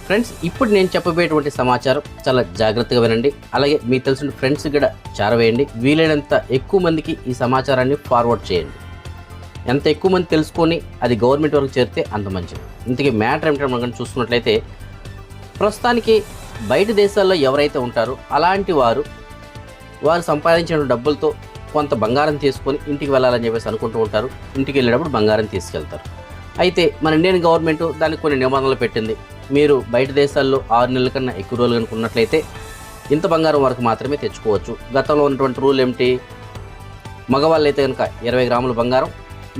Friends, ఇప్పుడు నేను చెప్పబోయేటువంటి సమాచారం చాలా జాగ్రత్తగా వినండి. అలాగే మీకు తెలిసిన ఫ్రెండ్స్ కూడా చేరవేయండి. వీలైనంత ఎక్కువ మందికి ఈ సమాచారాన్ని ఫార్వర్డ్ చేయండి. ఎంత ఎక్కువ మంది తెలుసుకొని అది గవర్నమెంట్ వరకు చేరితే అంత మంచిది. ఇంతకీ మ్యాటర్ ఏమిటో మనం చూసుకున్నట్లయితే, ప్రస్తుతానికి బయట దేశాల్లో ఎవరైతే ఉంటారో అలాంటి వారు సంపాదించిన డబ్బులతో కొంత బంగారం తీసుకొని ఇంటికి వెళ్ళాలని చెప్పేసి అనుకుంటూ ఉంటారు. ఇంటికి వెళ్ళేటప్పుడు బంగారం తీసుకెళ్తారు. అయితే మన ఇండియన్ గవర్నమెంట్ దానికి కొన్ని నిబంధనలు పెట్టింది. మీరు బయట దేశాల్లో 6 నెలల కన్నా ఎక్కువ రోజులు కనుకున్నట్లయితే ఇంత బంగారం వరకు మాత్రమే తెచ్చుకోవచ్చు. గతంలో ఉన్నటువంటి రూల్ ఏమిటి? మగవాళ్ళు అయితే కనుక 20 గ్రాముల బంగారం,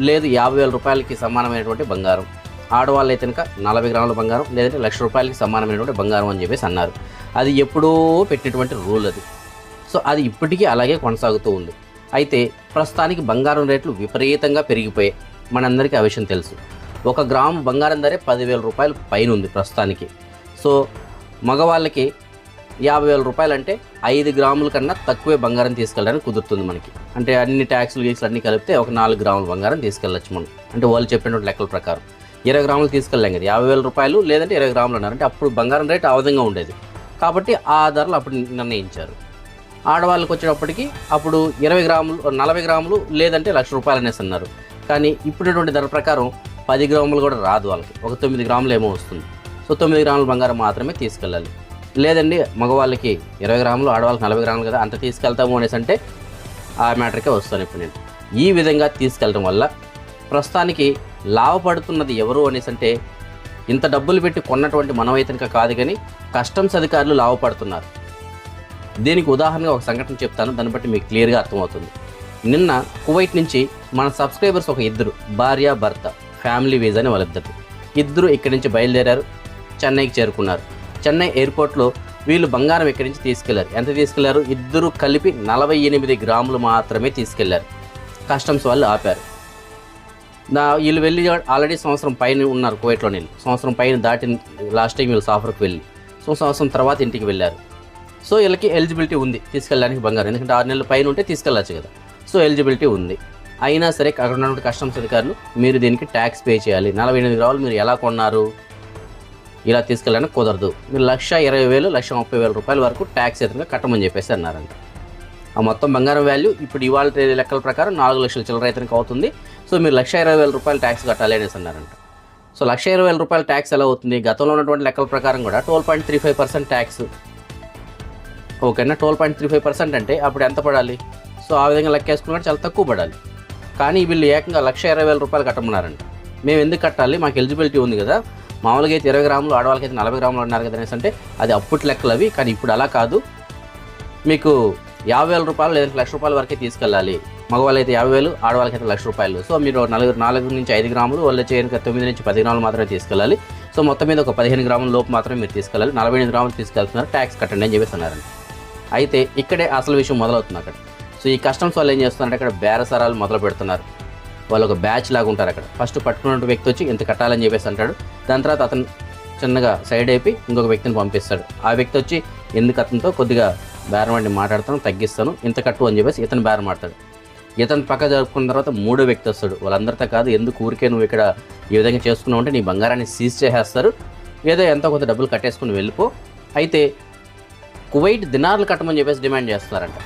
లేదు 50,000 రూపాయలకి సమానమైనటువంటి బంగారం. ఆడవాళ్ళు అయితే కనుక 40 గ్రాముల బంగారం, లేదంటే 1,00,000 రూపాయలకి సమానమైనటువంటి బంగారం అని చెప్పేసి అన్నారు. అది ఎప్పుడో పెట్టినటువంటి రూల్ అది. సో అది ఇప్పటికీ అలాగే కొనసాగుతూ ఉంది. అయితే ప్రస్తుతానికి బంగారం రేట్లు విపరీతంగా పెరిగిపోయాయి. మనందరికీ ఆ విషయం తెలుసు. 1 గ్రాము బంగారం ధరే 10,000 రూపాయలు పైన ఉంది ప్రస్తుతానికి. సో మగవాళ్ళకి 50,000 రూపాయలు అంటే 5 గ్రాముల కన్నా తక్కువే బంగారం తీసుకెళ్ళడానికి కుదురుతుంది మనకి. అంటే అన్ని ట్యాక్సులు గీక్సులు అన్నీ కలిపితే ఒక 4 గ్రాముల బంగారం తీసుకెళ్ళచ్చు మనం. అంటే వాళ్ళు చెప్పినటువంటి లెక్కల ప్రకారం 20 గ్రాములు తీసుకెళ్ళాం కదా, 50,000 రూపాయలు లేదంటే 20 గ్రాములు అన్నారు. అంటే అప్పుడు బంగారం రేటు ఆ విధంగా ఉండేది కాబట్టి ఆ ధరలు అప్పుడు నిర్ణయించారు. ఆడవాళ్ళకి వచ్చేటప్పటికి అప్పుడు 20 గ్రాములు, 40 గ్రాములు లేదంటే 1,00,000 రూపాయలు అనేసి అన్నారు. కానీ ఇప్పుడున్నటువంటి ధర ప్రకారం 10 గ్రాములు కూడా రాదు వాళ్ళకి, ఒక 9 గ్రాములు ఏమో వస్తుంది. సో 9 గ్రాముల బంగారం మాత్రమే తీసుకెళ్ళాలి. లేదండి మగవాళ్ళకి 20 గ్రాములు, ఆడవాళ్ళకి 40 గ్రాములు కదా, అంత తీసుకెళ్తాము అనేసి అంటే ఆ మ్యాటర్కే వస్తాను ఇప్పుడు నేను. ఈ విధంగా తీసుకెళ్ళడం వల్ల ప్రస్తుతానికి లాభపడుతున్నది ఎవరు అనేసి అంటే, ఇంత డబ్బులు పెట్టి కొన్నటువంటి మనమైతే కనుక కాదు, కానీ కస్టమ్స్ అధికారులు లాభపడుతున్నారు. దీనికి ఉదాహరణగా ఒక సంఘటన చెప్తాను, దాన్ని బట్టి మీకు క్లియర్గా అర్థమవుతుంది. నిన్న కువైట్ నుంచి మన సబ్స్క్రైబర్స్ ఒక 2 భార్య భర్త ఫ్యామిలీ వీజా అని వాళ్ళిద్దరు ఇక్కడి నుంచి బయలుదేరారు, చెన్నైకి చేరుకున్నారు. చెన్నై ఎయిర్పోర్ట్లో వీళ్ళు బంగారం ఇక్కడి నుంచి తీసుకెళ్లారు. ఎంత తీసుకెళ్లారు? ఇద్దరు కలిపి 48 గ్రాములు మాత్రమే తీసుకెళ్లారు. కస్టమ్స్ వాళ్ళు ఆపారు. వీళ్ళు వెళ్ళి ఆల్రెడీ సంవత్సరం పైన ఉన్నారు కువైట్లో. సంవత్సరం పైన దాటి లాస్ట్ టైం వీళ్ళు సాఫర్కి వెళ్ళి, సో సంవత్సరం తర్వాత ఇంటికి వెళ్ళారు. సో వీళ్ళకి ఎలిజిబిలిటీ ఉంది తీసుకెళ్ళడానికి బంగారం, ఎందుకంటే 6 నెలల పైన ఉంటే తీసుకెళ్ళచ్చు కదా. సో ఎలిజిబిలిటీ ఉంది. అయినా సరే అక్కడ ఉన్నటువంటి కస్టమ్స్ అధికారులు, మీరు దీనికి ట్యాక్స్ పే చేయాలి, 48 గ్రాములు మీరు ఎలా కొన్నారు, ఇలా తీసుకెళ్ళడానికి కుదరదు, మీరు 1,20,000, 1,30,000 రూపాయల వరకు ట్యాక్స్ ఏతంగా కట్టమని చెప్పేసి అన్నారంట. ఆ మొత్తం బంగారం వాల్యూ ఇప్పుడు ఇవాళ లెక్కల ప్రకారం 4 లక్షల చిల్లర రైతునికి అవుతుంది. సో మీరు 1,20,000 రూపాయలు ట్యాక్స్ కట్టాలి అనేసి అన్నారంట. సో 1,20,000 రూపాయల ట్యాక్స్ ఎలా అవుతుంది? గతంలో ఉన్నటువంటి లెక్కల ప్రకారం కూడా 12.35% ట్యాక్స్. ఓకేనా, 12.35% అంటే అప్పుడు ఎంత పడాలి? సో ఆ విధంగా లెక్కేసుకున్నట్టు చాలా తక్కువ పడాలి. కానీ వీళ్ళు ఏకంగా 1,20,000 రూపాయలు కట్టమన్నారంట. మేము ఎందుకు కట్టాలి, మాకు ఎలిజిబిలిటీ ఉంది కదా, మామూలుగా అయితే 20 గ్రాములు, ఆడవాళ్ళకి అయితే 40 గ్రాములు అన్నారు కదా అనేసి అంటే అది అప్పటి లెక్కలు అవి. కానీ ఇప్పుడు అలా కాదు, మీకు 50,000 రూపాయలు లేదంటే 1,00,000 రూపాయల వరకే తీసుకెళ్ళాలి. మగవాళ్ళు అయితే 50,000, ఆడవాళ్ళకి అయితే 1,00,000 రూపాయలు. సో మీరు 4 నుంచి 5 గ్రాములు, వాళ్ళు చేయడానికి 9 నుంచి 10 గ్రాములు మాత్రమే తీసుకెళ్ళాలి. సో మొత్తం మీద ఒక 15 గ్రాముల లోపు మాత్రమే మీరు తీసుకెళ్ళాలి. 48 గ్రాములు తీసుకెళ్తున్నారు, ట్యాక్స్ కట్టండి అని చెప్పేసి అన్నారండి. అయితే ఇక్కడే అసలు విషయం మొదలవుతుంది అక్కడ. సో ఈ కస్టమ్స్ వాళ్ళు ఏం చేస్తున్నారంటే అక్కడ బేరసారాలు మొదలు పెడుతున్నారు. వాళ్ళు ఒక బ్యాచ్ లాగా ఉంటారు అక్కడ. ఫస్ట్ పట్టుకున్న వ్యక్తి వచ్చి ఇంత కట్టాలని చెప్పేసి అంటాడు. దాని తర్వాత అతను చిన్నగా సైడ్ అయిపోయి ఇంకొక వ్యక్తిని పంపిస్తాడు. ఆ వ్యక్తి వచ్చి ఎందుకు అతనితో కొద్దిగా బేరమాడి మాట్లాడతాను, తగ్గిస్తాను, ఇంత కట్టు అని చెప్పేసి ఇతను బేరం ఆడతాడు. ఇతను పక్క జరుపుకున్న తర్వాత 3వ వ్యక్తి వస్తాడు. వాళ్ళందరితో కాదు, ఎందుకు ఊరికే నువ్వు ఇక్కడ ఈ విధంగా చేసుకున్నావు అంటే నీ బంగారాన్ని సీజ్ చేసేస్తారు, ఏదో ఎంతో కొంత డబ్బులు కట్టేసుకుని వెళ్ళిపో. అయితే కువైట్ దినార్లు కట్టమని చెప్పేసి డిమాండ్ చేస్తున్నారంట.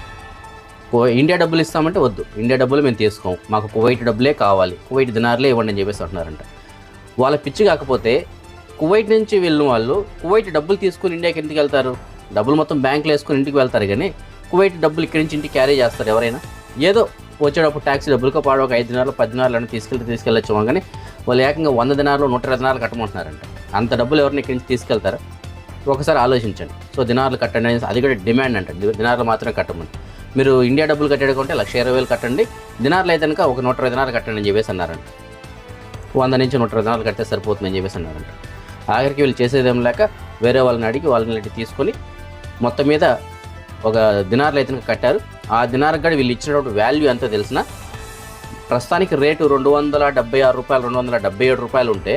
ఇండియా డబ్బులు ఇస్తామంటే వద్దు, ఇండియా డబ్బులు మేము తీసుకోము, మాకు కువైట్ డబ్బులే కావాలి, కువైట్ దినార్లే ఇవ్వండి అని చెప్పేసి అంటున్నారంట. వాళ్ళ పిచ్చి కాకపోతే కువైట్ నుంచి వెళ్ళిన వాళ్ళు కువైట్ డబ్బులు తీసుకుని ఇండియాకి ఇంటికి వెళ్తారు, డబ్బులు మొత్తం బ్యాంకులో వేసుకుని ఇంటికి వెళ్తారు. కానీ కువైట్ డబ్బులు ఇక్కడి నుంచి ఇంటికి క్యారీ చేస్తారు ఎవరైనా? ఏదో వచ్చేటప్పుడు ట్యాక్సీ డబ్బులతో పాడు ఒక 5 దినార్లు 10 దినార్లు అని తీసుకెళ్ళచ్చు. కానీ వాళ్ళు ఏకంగా 100 దినార్లు 120 దినార్లు కట్టమంటున్నారంట. అంత డబ్బులు ఎవరిని ఇక్కడి నుంచి తీసుకెళ్తారా? ఒకసారి ఆలోచించండి. సో దినార్లు కట్టండి అనేసి అది కూడా డిమాండ్ అంట. దినార్లు మాత్రమే కట్టమని. మీరు ఇండియా డబ్బులు కట్టేడుకుంటే 1,20,000 కట్టండి, దినార్లు అయితే కనుక ఒక 120 దినార్లు కట్టండి అని చెప్పేసి అన్నారంట. 100 నుంచి 120 దినార్లు కట్టే సరిపోతుందని చెప్పేసి అన్నారంట. ఆఖరికి వీళ్ళు చేసేదేం లేక వేరే వాళ్ళని అడిగి వాళ్ళని తీసుకొని మొత్తం మీద ఒక దినార్లు అయితే కట్టారు. ఆ దినార్కి కూడా వీళ్ళు ఇచ్చినటువంటి వాల్యూ ఎంతో తెలిసిన, ప్రస్తుతానికి రేటు 276 రూపాయలు, 277 రూపాయలు ఉంటే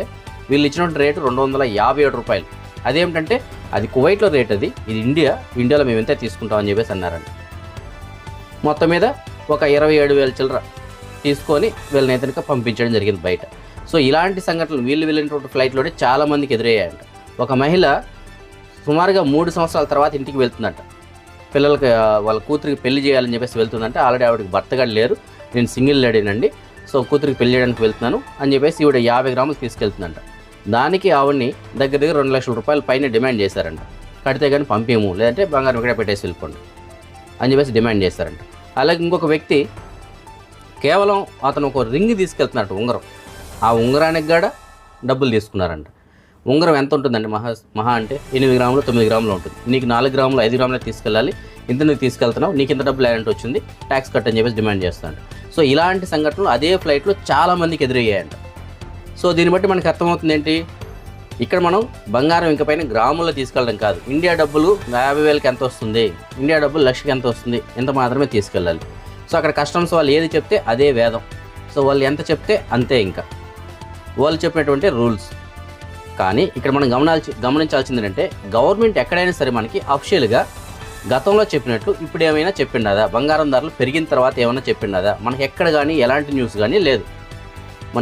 వీళ్ళు ఇచ్చినటువంటి రేటు 257 రూపాయలు. అదేమిటంటే అది కువైట్లో రేట్, ఇది ఇండియాలో మేము ఎంత తీసుకుంటామని చెప్పేసి అన్నారండి. మొత్తం మీద ఒక 27,000 చిల్లర తీసుకొని వీళ్ళని అయితే పంపించడం జరిగింది బయట. సో ఇలాంటి సంఘటనలు వీళ్ళు వెళ్ళినటువంటి ఫ్లైట్లోనే చాలామందికి ఎదురయ్యాయంట. ఒక మహిళ సుమారుగా 3 సంవత్సరాల తర్వాత ఇంటికి వెళ్తుందంట. పిల్లలకి వాళ్ళ కూతురికి పెళ్లి చేయాలని చెప్పేసి వెళ్తుందంటే ఆల్రెడీ ఆవిడకి భర్తగా లేరు, నేను సింగిల్ లేడీనండి, సో కూతురికి పెళ్లి చేయడానికి వెళ్తున్నాను అని చెప్పేసి ఈవిడ 50 గ్రాములు తీసుకెళ్తుందంట. దానికి ఆవిడ్ని దగ్గర 2 లక్షల రూపాయల పైన డిమాండ్ చేశారంట. కడితే కానీ పంపేము, లేదంటే బంగారం ఇక్కడ పెట్టేసి వెళ్ళిపోండి అని చెప్పేసి డిమాండ్ చేశారంట. అలాగే ఇంకొక వ్యక్తి కేవలం అతను ఒక రింగ్ తీసుకెళ్తున్నట్టు ఉంగరం, ఆ ఉంగరానికి కూడా డబ్బులు తీసుకున్నారంట. ఉంగరం ఎంత ఉంటుందండి? మహా అంటే 8 గ్రాములు 9 గ్రాములు ఉంటుంది. నీకు 4 గ్రాములు 5 గ్రాములు తీసుకెళ్ళాలి, ఇంత నువ్వు తీసుకెళ్తున్నావు, నీకు ఇంత డబ్బులు ఏంటంటే వచ్చింది, ట్యాక్స్ కట్ అని చెప్పేసి డిమాండ్ చేస్తాడు. సో ఇలాంటి సంఘటనలు అదే ఫ్లైట్లో చాలామందికి ఎదురయ్యాయంట. సో దీన్ని బట్టి మనకు అర్థమవుతుంది ఏంటి, ఇక్కడ మనం బంగారం ఇంక పైన గ్రాముల్లో తీసుకెళ్ళడం కాదు. ఇండియా డబ్బులు 50,000కి ఎంత వస్తుంది, ఇండియా డబ్బులు 1,00,000కి ఎంత వస్తుంది, ఇంత మాత్రమే తీసుకెళ్ళాలి. సో అక్కడ కస్టమ్స్ వాళ్ళు ఏది చెప్తే అదే వేదం. సో వాళ్ళు ఎంత చెప్తే అంతే, ఇంకా వాళ్ళు చెప్పినటువంటి రూల్స్. కానీ ఇక్కడ మనం గమనించాల్సింది ఏంటంటే, గవర్నమెంట్ ఎక్కడైనా సరే మనకి అఫిషియల్గా గతంలో చెప్పినట్లు ఇప్పుడు ఏమైనా చెప్పిండదా? బంగారం ధరలు పెరిగిన తర్వాత ఏమైనా చెప్పిండదా? మనకి ఎక్కడ కానీ ఎలాంటి న్యూస్ కానీ లేదు.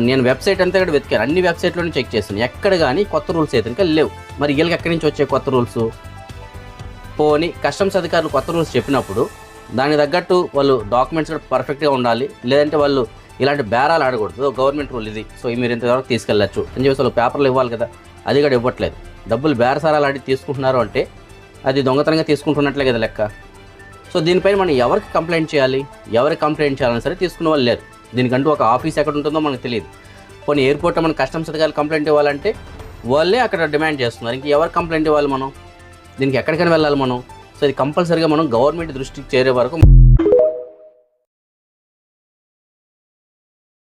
నేను వెబ్సైట్ అంతా కూడా వెతికాను, అన్ని వెబ్సైట్లోనే చెక్ చేస్తాను, ఎక్కడ కానీ కొత్త రూల్స్ అయితే ఇంకా లేవు. మరి వీళ్ళకి ఎక్కడి నుంచి వచ్చే కొత్త రూల్స్? పోని కస్టమ్స్ అధికారులు కొత్త రూల్స్ చెప్పినప్పుడు దానికి తగ్గట్టు వాళ్ళు డాక్యుమెంట్స్ కూడా పర్ఫెక్ట్గా ఉండాలి, లేదంటే వాళ్ళు ఇలాంటి బేరాలు ఆడకూడదు. గవర్నమెంట్ రూల్ ఇది, సో మీరు ఇంతవరకు తీసుకెళ్ళచ్చు అని చెప్పేసి వాళ్ళు పేపర్లు ఇవ్వాలి కదా, అది కూడా ఇవ్వట్లేదు. డబ్బులు బేరసారాలు ఆడి తీసుకుంటున్నారు అంటే అది దొంగతనంగా తీసుకుంటున్నట్లే కదా లెక్క. సో దీనిపైన మనం ఎవరికి కంప్లైంట్ చేయాలి, ఎవరికి కంప్లైంట్ చేయాలని సరే తీసుకునే వాళ్ళు లేరు. దీనికంటూ ఒక ఆఫీస్ ఎక్కడ ఉంటుందో మనకు తెలియదు. పోనీ ఎయిర్పోర్ట్లో మనం కస్టమ్స్ అధికారులు కంప్లైంట్ ఇవ్వాలంటే వాళ్ళే అక్కడ డిమాండ్ చేస్తున్నారు, ఇంక ఎవరికి కంప్లైంట్ ఇవ్వాలి మనం? దీనికి ఎక్కడికైనా వెళ్ళాలి మనం. సో ఇది కంపల్సరీగా మనం గవర్నమెంట్ దృష్టికి చేరే వరకు